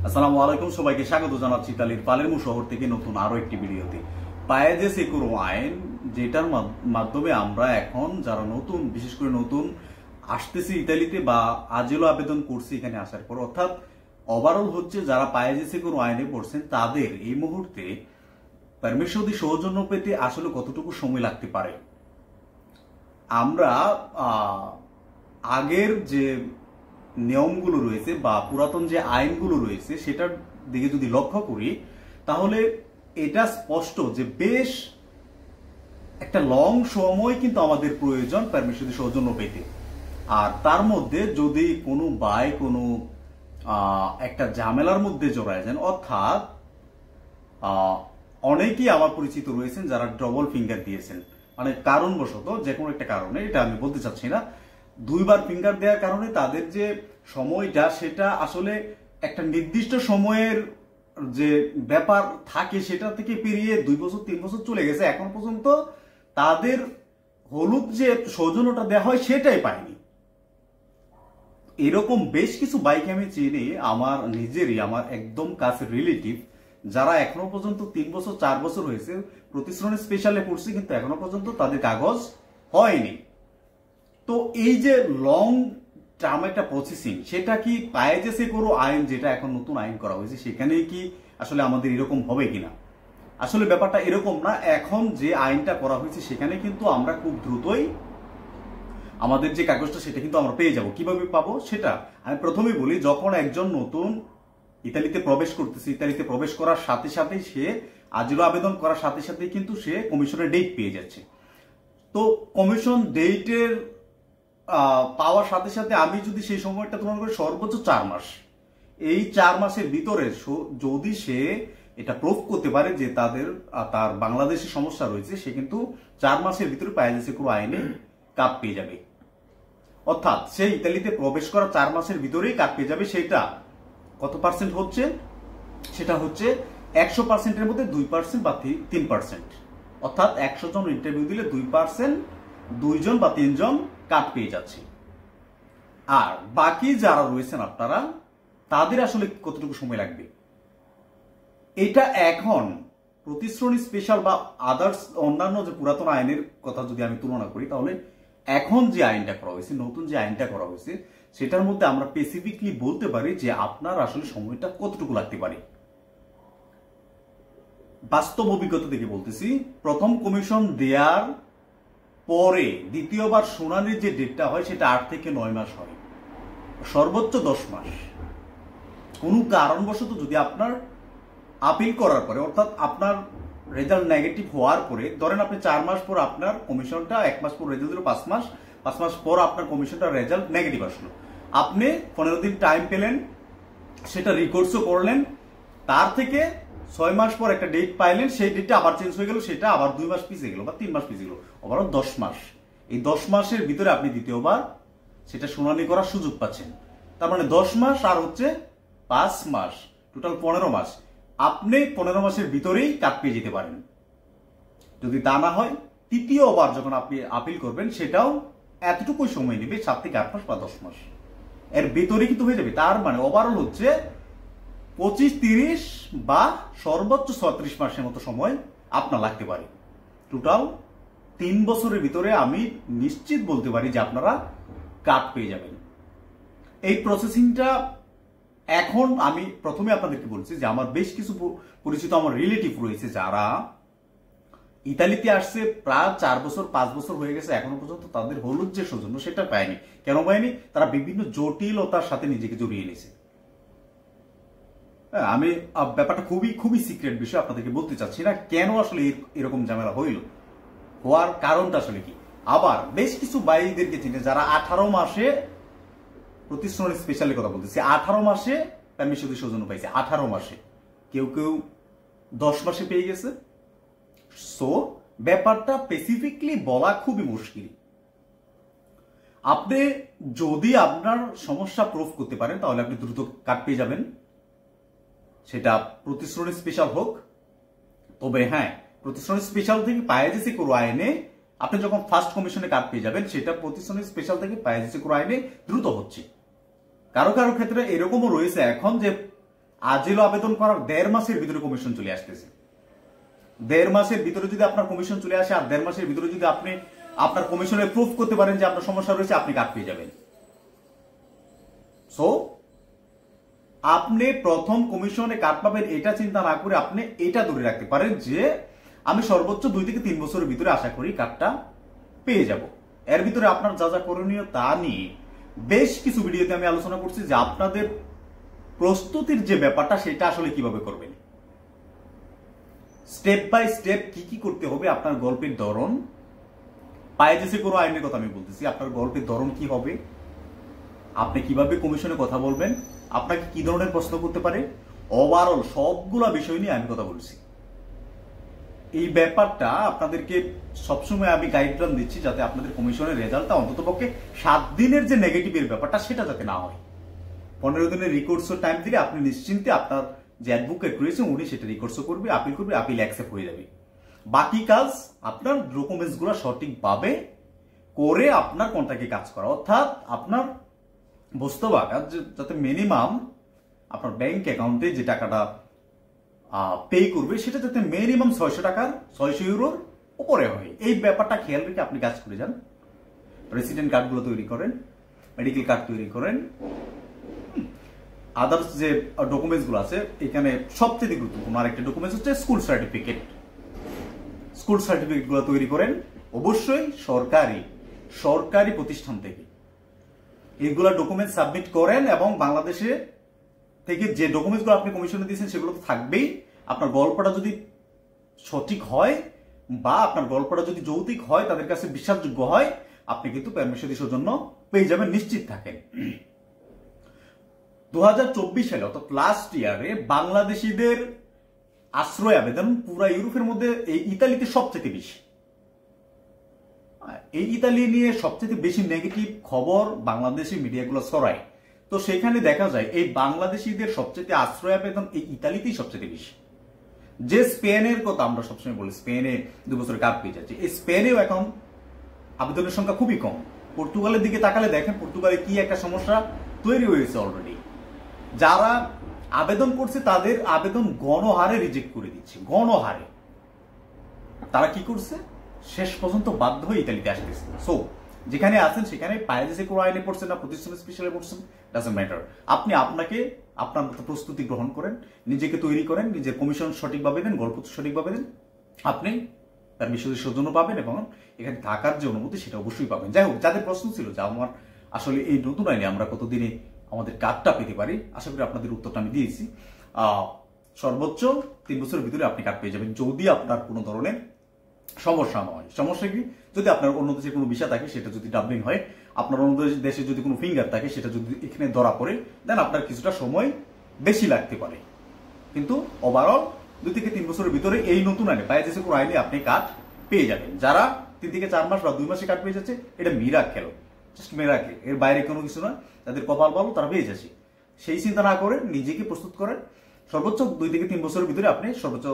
আসসালামু আলাইকুম, সবাইকে স্বাগত জানাচ্ছি ইতালির পালেরমো শহর থেকে নতুন আরো একটি ভিডিওতে। পায়েজে সেকুরো আইন, যেটার মাধ্যমে আমরা এখন যারা নতুন, বিশেষ করে নতুন আসতেছি ইতালিতে বা আজেলো আবেদন করছি এখানে আসার পর, অর্থাৎ ওভারঅল হচ্ছে যারা পায়েজে সেকুরো আইনে পড়ছেন তাদের এই মুহূর্তে পারমিশন দি সৌজন্য পেতে আসলে কতটুকু সময় লাগতে পারে। আমরা আগের যে নিয়মগুলো রয়েছে বা পুরাতন যে আইনগুলো রয়েছে সেটার দিকে যদি লক্ষ্য করি, তাহলে এটা স্পষ্ট যে বেশ একটা লং সময় কিন্তু আমাদের প্রয়োজন পারমিশন সৌজন্য পেতে। আর তার মধ্যে যদি কোনো কোনো একটা ঝামেলার মধ্যে জড়ায় যান, অর্থাৎ অনেকেই আমার পরিচিত রয়েছেন যারা ডবল ফিঙ্গার দিয়েছেন, মানে কারণবশত যে কোনো একটা কারণে, এটা আমি বলতে চাচ্ছি না, দুইবার ফিঙ্গার দেওয়ার কারণে তাদের যে সময়টা সেটা আসলে একটা নির্দিষ্ট সময়ের যে ব্যাপার থাকে সেটা থেকে পেরিয়ে 2 বছর 3 বছর চলে গেছে, এখন পর্যন্ত তাদের হলুদ যে সৌজন্যটা দেওয়া হয় সেটাই পায়নি। এরকম বেশ কিছু বাইক আমি চিনি, আমার নিজেরই, আমার একদম কাছের রিলেটিভ, যারা এখনো পর্যন্ত 3 বছর 4 বছর হয়েছে প্রতিশ্রুতি স্পেশালে পড়ছে, কিন্তু এখনো পর্যন্ত তাদের কাগজ হয়নি। তো এই যে লং টার্ম একটা প্রসেসিং, সেটা কি পায়েজে সেকুরো আইন, যেটা এখন নতুন আইন করা হয়েছে, সেখানে কি আসলে আমাদের এরকম হবে কিনা? আসলে ব্যাপারটা এরকম না। এখন যে আইনটা করা হয়েছে সেখানে কিন্তু আমরা খুব দ্রুতই আমাদের যে কাগজটা সেটা কিন্তু আমরা পেয়ে যাব। কিভাবে পাবো সেটা আমি প্রথমেই বলি। যখন একজন নতুন ইতালিতে প্রবেশ করতেছে, ইতালিতে প্রবেশ করার সাথে সাথে সে আজেলো আবেদন করার সাথে সাথে কিন্তু সে কমিশনের ডেট পেয়ে যাচ্ছে। তো কমিশন ডেটের পাওয়ার সাথে সাথে আমি যদি সেই সময়টা তুলনা করি, সর্বোচ্চ 4 মাস, এই 4 মাসের ভিতরে যদি সে এটা প্রুফ করতে পারে যে তার বাংলাদেশে সমস্যা রয়েছে, সে কিন্তু 4 মাসের ভিতরে পায়েজে সেকুরো আইনে কাপ পেয়ে যাবে। অর্থাৎ সে ইতালিতে প্রবেশ করা 4 মাসের ভিতরেই কাপ পেয়ে যাবে। সেটা কত পার্সেন্ট হচ্ছে? সেটা হচ্ছে 100%-এর মধ্যে 2% বা 3%। অর্থাৎ 100 জন ইন্টারভিউ দিলে 2%, 2 জন বা 3 জন কাট পেয়ে যাচ্ছে। আর বাকি যারা রয়েছেন আপনারা, তাদের আসলে কতটুকু সময় লাগবে? এটা এখন প্রতিশ্রুতি স্পেশাল বা আদার্স অন্যান্য যে পুরাতন আইনের কথা যদি আমি তুলনা করি, তাহলে এখন যে আইনটা করা হয়েছে, নতুন যে আইনটা করা হয়েছে, সেটার মধ্যে আমরা স্পেসিফিকলি বলতে পারি যে আপনার আসলে সময়টা কতটুকু লাগতে পারে। বাস্তব অভিজ্ঞতা থেকে বলতেছি, প্রথম কমিশন দেওয়ার পরে দ্বিতীয়বার শুনানির যে ডেটটা হয় সেটা 8 থেকে 9 মাস হয়, সর্বোচ্চ 10 মাস। কোনো কারণবশত যদি আপনার আপিল করার পরে, অর্থাৎ আপনার রেজাল্ট নেগেটিভ হওয়ার পরে, ধরেন আপনি 4 মাস পর আপনার কমিশনটা, 1 মাস পর রেজাল্ট দিল, 5 মাস পর আপনার কমিশনটা রেজাল্ট নেগেটিভ আসলো, আপনি 15 দিন টাইম পেলেন, সেটা রিকোর্সও করলেন, তার থেকে 6 মাস পর একটা ডেট পাইলেন, সেই ডেটটা আবার চেঞ্জ হয়ে গেল, সেটা আবার 2 মাস পিছিয়ে গেল বা 3 মাস পিছিয়ে গেল, ওভারঅল 10 মাস। এই 10 মাসের ভিতরে আপনি দ্বিতীয়বার সেটা শুনানি করার সুযোগ পাচ্ছেন। তার মানে 10 মাস আর হচ্ছে 5 মাস, টোটাল 15 মাস। আপনি 15 মাসের ভিতরেই কাট পেয়ে যেতে পারেন। যদি তা না হয়, তৃতীয়বার যখন আপনি আপিল করবেন, সেটাও এতটুকুই সময় নেবে, 7 থেকে 8 মাস বা 10 মাস এর ভিতরে কিন্তু হয়ে যাবে। তার মানে ওভারঅল হচ্ছে 25-30 বা সর্বোচ্চ 36 মাসের মতো সময় আপনার লাগতে পারে। টোটাল 3 বছরের ভিতরে আমি নিশ্চিত বলতে পারি যে আপনারা কাট পেয়ে যাবেন। এই প্রসেসিংটা এখন আমি প্রথমে আপনাদেরকে বলছি যে আমার বেশ কিছু পরিচিত আমার রিলেটিভ রয়েছে যারা ইতালিতে আসছে, প্রায় 4 বছর 5 বছর হয়ে গেছে, এখনো পর্যন্ত তাদের হলুদ যে সৌজন্য সেটা পায়নি। কেন পায়নি? তারা বিভিন্ন জটিলতার সাথে নিজেকে জড়িয়ে নিয়েছে। আমি ব্যাপারটা খুবই সিক্রেট বিষয়, আপনাদেরকে বলতে চাচ্ছি না কেন আসলে এরকম ঝামেলা হওয়ার কারণটা আসলে কি। আবার বেশ কিছু ভাইদেরকে চিনে যারা 18 মাসে, প্রতিশ্রুতি স্পেশালের কথা বলতেছি, 18 মাসে পারমিশন সৌজন্য পাইছে, 18 মাসে, কেউ 10 মাসে পেয়ে গেছে। সো ব্যাপারটা স্পেসিফিকলি বলা খুবই মুশকিল। আপনি যদি আপনার সমস্যা প্রুফ করতে পারেন, তাহলে আপনি দ্রুত কাট পেয়ে যাবেন, সেটা প্রতিশ্রুতি স্পেশাল হোক। তবে হ্যাঁ, প্রতিশ্রুতি স্পেশাল থেকে পায়েজে সেকুরো আইনে আপনি যখন ফার্স্ট কমিশনে কাট পেয়ে যাবেন, সেটা প্রতিশ্রুতি স্পেশাল থেকে পায়েজে সেকুরো আইনে দ্রুত হচ্ছে। কারো কারো ক্ষেত্রে এরকমও রয়েছে এখন যে আজিলো আবেদন করার 1.5 মাসের ভিতরে কমিশন চলে আসতেছে। 1.5 মাসের ভিতরে যদি আপনার কমিশন চলে আসে আর 1.5 মাসের ভিতরে যদি আপনি আপনার কমিশনে প্রুফ করতে পারেন যে আপনার সমস্যা রয়েছে, আপনি কাট পেয়ে যাবেন। সো আপনি প্রথম কমিশনে কাট পাবেন এটা চিন্তা না করে আপনি এটা ধরে রাখতে পারেন যে আমি সর্বোচ্চ 2 থেকে 3 বছরের ভিতরে আশা করি কাটটা পেয়ে যাব। এর ভিতরে আপনার যা যা করণীয় তা নিয়ে বেশ কিছু ভিডিওতে আমি আলোচনা করছি যে আপনাদের প্রস্তুতির যে ব্যাপারটা সেটা আসলে কিভাবে করবেন, স্টেপ বাই স্টেপ কি কি করতে হবে, আপনার গল্পের ধরন, পাইরেসি কোনো আইনের কথা আমি বলতেছি, আপনার গল্পের ধরন কি হবে, আপনি কিভাবে কমিশনে কথা বলবেন, আপনাকে কি ধরনের প্রশ্ন করতে পারে, ওভারঅল সবগুলা বিষয় নিয়ে আমি কথা বলছি। এই ব্যাপারটা আপনাদেরকে সবসময় আমি গাইডলাইন দিচ্ছি যাতে আপনাদের কমিশনের রেজাল্টটা অন্ততপক্ষে 7 দিনের যে নেগেটিভের ব্যাপারটা সেটা যাতে না হয়। 15 দিনের রিকোর্সও টাইম দিলে আপনি নিশ্চিন্তে আপনার যে অ্যাডভোকেট রয়েছে উনি সেটা রিকোর্সও করবে, আপিল করবে, আপিল অ্যাকসেপ্ট হয়ে যাবে। বাকি কাজ আপনার ডকুমেন্টসগুলো সঠিকভাবে করে আপনার কন্ট্রাক্টে কাজ করা, অর্থাৎ আপনার বস্তবা কাজ যাতে মিনিমাম আপনার ব্যাংক অ্যাকাউন্টে যে টাকাটা পে করবে সেটা যাতে মিনিমাম 600 ইউরোর উপরে হয়। এই ব্যাপারটা খেয়াল রেখে আপনি কাজ করে যান। রেসিডেন্ট কার্ডগুলো তৈরি করেন, মেডিকেল কার্ড তৈরি করেন, আদার্স যে ডকুমেন্টস গুলো আছে এখানে সবচেয়ে গুরুত্বপূর্ণ আরেকটা ডকুমেন্টস হচ্ছে স্কুল সার্টিফিকেট। স্কুল সার্টিফিকেট গুলো তৈরি করেন অবশ্যই সরকারি প্রতিষ্ঠান থেকে। এইগুলা ডকুমেন্ট সাবমিট করেন এবং বাংলাদেশে থেকে যে ডকুমেন্টস গুলো আপনি কমিশনে দিয়েছেন সেগুলো তো থাকবেই। আপনার গল্পটা যদি সঠিক হয় বা আপনার গল্পটা যদি যৌক্তিক হয়, তাদের কাছে বিশ্বাসযোগ্য হয়, আপনি কিন্তু পারমিশন সৌজন্য পেয়ে যাবেন, নিশ্চিত থাকেন। 2024 সালে অর্থাৎ লাস্ট ইয়ারে বাংলাদেশিদের আশ্রয় আবেদন পুরো ইউরোপের মধ্যে এই ইতালিতে সবচেয়ে বেশি। এই ইতালি নিয়ে সবচেয়ে বেশি নেগেটিভ খবর বাংলাদেশি মিডিয়াগুলো ছড়ায়। তো সেখানে দেখা যায় এই বাংলাদেশিদের সবচেয়ে আশ্রয় আবেদন এই ইতালিতেই সবচেয়ে বেশি। যে স্পেনের কথা আমরা সবসময় বলি, স্পেনে 2 বছরের কাজ পেয়ে যাচ্ছে, এই স্পেনেও এখন আবেদনের সংখ্যা খুবই কম। পর্তুগালের দিকে তাকালে দেখেন পর্তুগালে কি একটা সমস্যা তৈরি হয়েছে অলরেডি। যারা আবেদন করছে তাদের আবেদন গণহারে রিজেক্ট করে দিচ্ছে, গণহারে। তারা কি করছে, শেষ পর্যন্ত বাধ্য হয়ে ইতালিতে আসতেছে। সো যেখানে আছেন সেখানে পাইরেসি কোনো আইনে পড়ছেন না প্রতিষ্ঠানে স্পেশালে পড়ছেন, ডাজন্ট ম্যাটার। আপনি আপনার মতো প্রস্তুতি গ্রহণ করেন, নিজেকে তৈরি করেন, নিজের কমিশন সঠিকভাবে দেন, গল্প সঠিকভাবে দেন, আপনি পারমিশনের সৌজন্য পাবেন এবং এখানে থাকার যে অনুমতি সেটা অবশ্যই পাবেন। যাই হোক, যাদের প্রশ্ন ছিল যে আমার আসলে এই নতুন আইনে আমরা কতদিনে আমাদের কার্ডটা পেতে পারি, আশা করি আপনাদের উত্তরটা আমি দিয়েছি। সর্বোচ্চ 3 বছরের ভিতরে আপনি কার্ড পেয়ে যাবেন যদি আপনার কোনো ধরনের সমস্যা না হয়। সমস্যা কি, যদি আপনার অন্য দেশে কোনো ভিসা থাকে সেটা যদি ডাবলিং হয়, আপনার অন্য দেশে যদি কোনো ফিঙ্গার থাকে সেটা যদি এখানে ধরা পড়ে, দেন আপনার কিছুটা সময় বেশি লাগতে পারে। কিন্তু ওভারঅল 2 থেকে 3 বছরের ভিতরে এই নতুন আইনে পাইরেসি কোনো আইনে আপনি কার্ড পেয়ে যাবেন। যারা 3 থেকে 4 মাস বা 2 মাসে কার্ড পেয়ে যাচ্ছে, এটা মিরাকেল, জাস্ট মিরাকেল, এর বাইরে কোনো কিছু না। তাদের কপাল ভালো, তারা পেয়ে যাচ্ছে। সেই চিন্তা না করে নিজেকে প্রস্তুত করেন। সর্বোচ্চ 2 থেকে 3 বছরের ভিতরে আপনি সর্বোচ্চ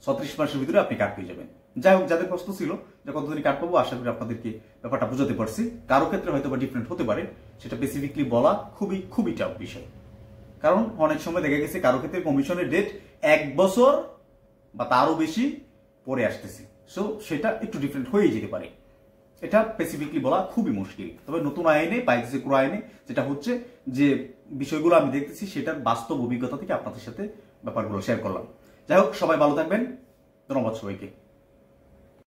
36 মাসের ভিতরে আপনি কার্ড পেয়ে যাবেন। যাই হোক, যাদের প্রশ্ন ছিল যে কতদিন কার্ড পাবো, আশা করি আপনাদেরকে ব্যাপারটা বুঝাতে পারছি। কারো ক্ষেত্রে হয়তো বা ডিফারেন্ট হতে পারে, সেটা স্পেসিফিকলি বলা খুবই টাফ বিষয়। কারণ অনেক সময় দেখা গেছে কারো ক্ষেত্রে কমিশনের ডেট 1 বছর বা তারও বেশি পরে আসতেছে। সো সেটা একটু ডিফারেন্ট হয়ে যেতে পারে, এটা স্পেসিফিকলি বলা খুবই মুশকিল। তবে নতুন আইনে পাইরেসি কোনো আইনে যেটা হচ্ছে যে বিষয়গুলো আমি দেখতেছি সেটার বাস্তব অভিজ্ঞতা থেকে আপনাদের সাথে ব্যাপারগুলো শেয়ার করলাম। যাই হোক, সবাই ভালো থাকবেন, ধন্যবাদ সবাইকে।